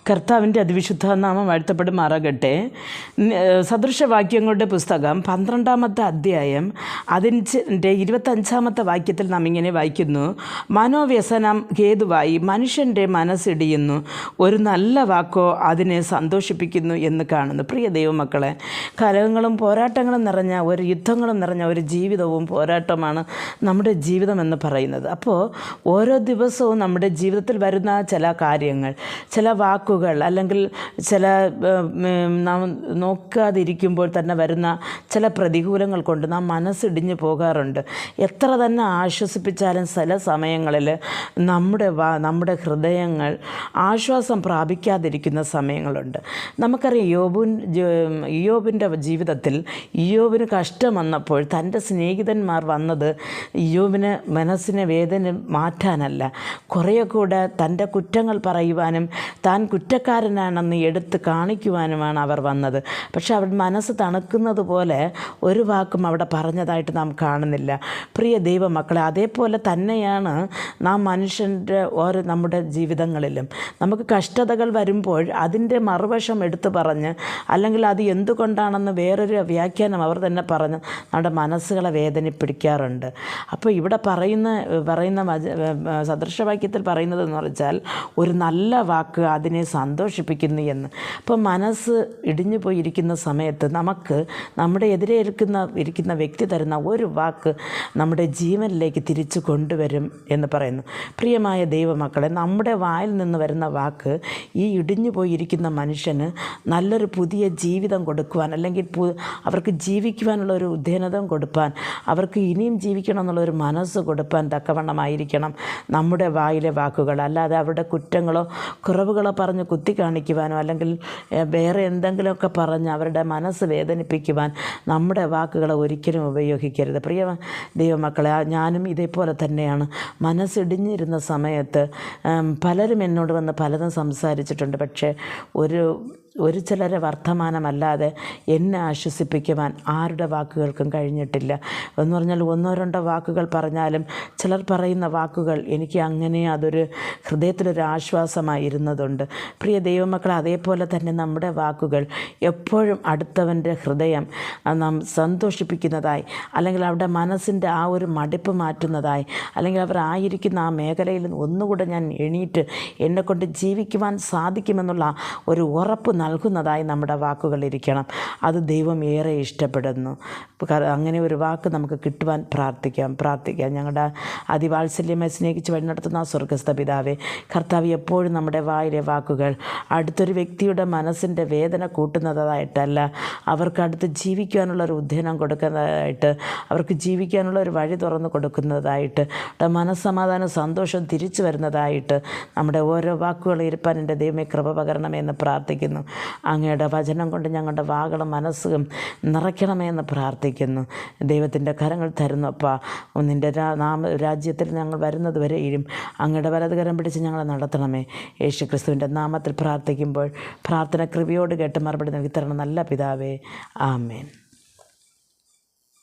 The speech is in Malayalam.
കർത്താവിൻ്റെ അതിവിശുദ്ധ നാമം വാഴ്ത്തപ്പെടുമാറാകട്ടെ. സദൃശവാക്യങ്ങളുടെ പുസ്തകം 12-ാമത്തെ അധ്യായം അതിൻ്റെ 25-ാമത്തെ വാക്യത്തിൽ നാം ഇങ്ങനെ വായിക്കുന്നു: മനോവ്യസനം ഹേതുവായി മനുഷ്യൻ്റെ മനസ്സിടിയുന്നു, ഒരു നല്ല വാക്കോ അതിനെ സന്തോഷിപ്പിക്കുന്നു എന്ന് കാണുന്നു. പ്രിയ ദൈവമക്കളെ, കലഹങ്ങളും പോരാട്ടങ്ങളും നിറഞ്ഞ ഒരു യുദ്ധങ്ങളും നിറഞ്ഞ ഒരു ജീവിതവും പോരാട്ടമാണ് നമ്മുടെ ജീവിതം എന്ന് പറയുന്നത്. അപ്പോൾ ഓരോ ദിവസവും നമ്മുടെ ജീവിതത്തിൽ വരുന്ന ചില കാര്യങ്ങൾ, ചില വാക്കുകൾ, അല്ലെങ്കിൽ ചില നാം നോക്കാതിരിക്കുമ്പോൾ തന്നെ വരുന്ന ചില പ്രതികൂലങ്ങൾ കൊണ്ട് നാം മനസ്സിടിഞ്ഞു പോകാറുണ്ട്. എത്ര തന്നെ ആശ്വസിപ്പിച്ചാലും ചില സമയങ്ങളിൽ നമ്മുടെ ഹൃദയങ്ങൾ ആശ്വാസം പ്രാപിക്കാതിരിക്കുന്ന സമയങ്ങളുണ്ട്. നമുക്കറിയാം, ഇയ്യോബിൻ്റെ ജീവിതത്തിൽ ഇയ്യോബിന് കഷ്ടം വന്നപ്പോൾ തൻ്റെ സ്നേഹിതന്മാർ വന്നത് ഇയ്യോബിന് മനസ്സിനെ വേദന മാറ്റാനല്ല, കുറേ കൂടെ തൻ്റെ കുറ്റങ്ങൾ പറയുവാനും താൻ കുറ്റക്കാരനാണെന്ന് എടുത്ത് കാണിക്കുവാനുമാണ് അവർ വന്നത്. പക്ഷെ അവർ മനസ്സ് തണുക്കുന്നത് പോലെ ഒരു വാക്കും അവിടെ പറഞ്ഞതായിട്ട് നാം കാണുന്നില്ല. പ്രിയ ദൈവമക്കളെ, അതേപോലെ തന്നെയാണ് നാം മനുഷ്യൻ്റെ നമ്മുടെ ജീവിതങ്ങളിലും നമുക്ക് കഷ്ടതകൾ വരുമ്പോൾ അതിൻ്റെ മറുവശം എടുത്തു പറഞ്ഞ്, അല്ലെങ്കിൽ അത് എന്തുകൊണ്ടാണെന്ന് വേറൊരു വ്യാഖ്യാനം അവർ തന്നെ പറഞ്ഞ് നമ്മുടെ മനസ്സുകളെ വേദനിപ്പിടിക്കാറുണ്ട്. അപ്പോൾ ഇവിടെ പറയുന്ന സദൃശവാക്യത്തിൽ പറയുന്നതെന്ന് പറഞ്ഞാൽ ഒരു നല്ല വാക്ക് അതിനെ സന്തോഷിപ്പിക്കുന്നു എന്ന്. അപ്പോൾ മനസ്സ് ഇടിഞ്ഞു പോയിരിക്കുന്ന സമയത്ത് നമുക്ക് നമ്മുടെ എതിരെ ഇരിക്കുന്ന വ്യക്തി തരുന്ന ഒരു വാക്ക് നമ്മുടെ ജീവനിലേക്ക് തിരിച്ചു കൊണ്ടുവരും എന്ന് പറയുന്നു. പ്രിയമായ ദൈവമക്കളെ, നമ്മുടെ വായിൽ നിന്ന് വരുന്ന വാക്ക് ഈ ഇടിഞ്ഞു പോയിരിക്കുന്ന മനുഷ്യന് നല്ലൊരു പുതിയ ജീവിതം കൊടുക്കുവാൻ, അല്ലെങ്കിൽ അവർക്ക് ജീവിക്കുവാനുള്ള ഒരു ഉദ്ദേശം കൊടുപ്പാൻ, അവർക്ക് ഇനിയും ജീവിക്കണം എന്നുള്ളൊരു മനസ്സ് കൊടുപ്പാൻ തക്കവണ്ണമായിരിക്കണം നമ്മുടെ വായിലെ വാക്കുകൾ. അല്ലാതെ അവരുടെ കുറ്റങ്ങളോ കുറവുകളോ പറഞ്ഞ് കുത്തി കാണിക്കുവാനോ, അല്ലെങ്കിൽ വേറെ എന്തെങ്കിലുമൊക്കെ പറഞ്ഞ് അവരുടെ മനസ്സ് വേദനിപ്പിക്കുവാൻ നമ്മുടെ വാക്കുകളെ ഒരിക്കലും ഉപയോഗിക്കരുത്. പ്രിയ ദൈവമക്കളെ, ഞാനും ഇതേപോലെ തന്നെയാണ്. മനസ്സിടിഞ്ഞിരുന്ന സമയത്ത് പലരും എന്നോട് വന്ന് പലതും സംസാരിച്ചിട്ടുണ്ട്. പക്ഷേ ഒരു ചിലരെ വർത്തമാനമല്ലാതെ എന്നെ ആശ്വസിപ്പിക്കുവാൻ ആരുടെ വാക്കുകൾക്കും കഴിഞ്ഞിട്ടില്ല. എന്ന് പറഞ്ഞാൽ ഒന്നോ രണ്ടോ വാക്കുകൾ പറഞ്ഞാലും ചിലർ പറയുന്ന വാക്കുകൾ എനിക്ക് അങ്ങനെ അതൊരു ഹൃദയത്തിലൊരു ആശ്വാസമായിരുന്നതുണ്ട്. പ്രിയ ദൈവമക്കളെ, അതേപോലെ തന്നെ നമ്മുടെ വാക്കുകൾ എപ്പോഴും അടുത്തവൻ്റെ ഹൃദയം നാം സന്തോഷിപ്പിക്കുന്നതായി, അല്ലെങ്കിൽ അവരുടെ മനസ്സിൻ്റെ ആ ഒരു മടുപ്പ് മാറ്റുന്നതായി, അല്ലെങ്കിൽ അവർ ആയിരിക്കുന്ന ആ മേഖലയിൽ ഒന്നുകൂടെ ഞാൻ എണീറ്റ് എന്നെക്കൊണ്ട് ജീവിക്കുവാൻ സാധിക്കുമെന്നുള്ള ഒരു ഉറപ്പ് നൽകുന്നതായി നമ്മുടെ വാക്കുകൾ ഇരിക്കണം. അത് ദൈവം ഏറെ ഇഷ്ടപ്പെടുന്നു. അങ്ങനെ ഒരു വാക്ക് നമുക്ക് കിട്ടുവാൻ പ്രാർത്ഥിക്കാം. ഞങ്ങളുടെ അതിവാത്സല്യമായി സ്നേഹിച്ച് വഴി നടത്തുന്ന സ്വർഗസ്ഥ പിതാവേ, കർത്താവ്, എപ്പോഴും നമ്മുടെ വായിലെ വാക്കുകൾ അടുത്തൊരു വ്യക്തിയുടെ മനസ്സിൻ്റെ വേദന കൂട്ടുന്നതായിട്ടല്ല, അവർക്ക് അടുത്ത് ജീവിക്കാനുള്ളൊരു ഉദ്ദേശം കൊടുക്കുന്നതായിട്ട്, അവർക്ക് ജീവിക്കാനുള്ള ഒരു വഴി തുറന്നു കൊടുക്കുന്നതായിട്ട്, മനസ്സമാധാനം സന്തോഷം തിരിച്ചു വരുന്നതായിട്ട് നമ്മുടെ ഓരോ വാക്കുകൾ ഇരുപ്പാൻ എൻ്റെ ദൈവമേ കൃപ പകരണമെന്ന് പ്രാർത്ഥിക്കുന്നു. അങ്ങയുടെ വചനം കൊണ്ട് ഞങ്ങളുടെ വാകളും മനസ്സും നിറയ്ക്കണമെന്ന് പ്രാർത്ഥിക്കുന്നു. ദൈവത്തിൻ്റെ കരങ്ങൾ തരുന്നപ്പാ, നിൻ്റെ രാജ്യത്തിൽ ഞങ്ങൾ വരുന്നത് വരെയും അങ്ങയുടെ വലതുകരം പിടിച്ച് ഞങ്ങളെ നടത്തണമേ. യേശു ക്രിസ്തുവിൻ്റെ നാമത്തിൽ പ്രാർത്ഥിക്കുമ്പോൾ പ്രാർത്ഥന കൃപയോട് കേട്ട് മറുപടി നൽകി തരണം നല്ല പിതാവേ. ആമേൻ.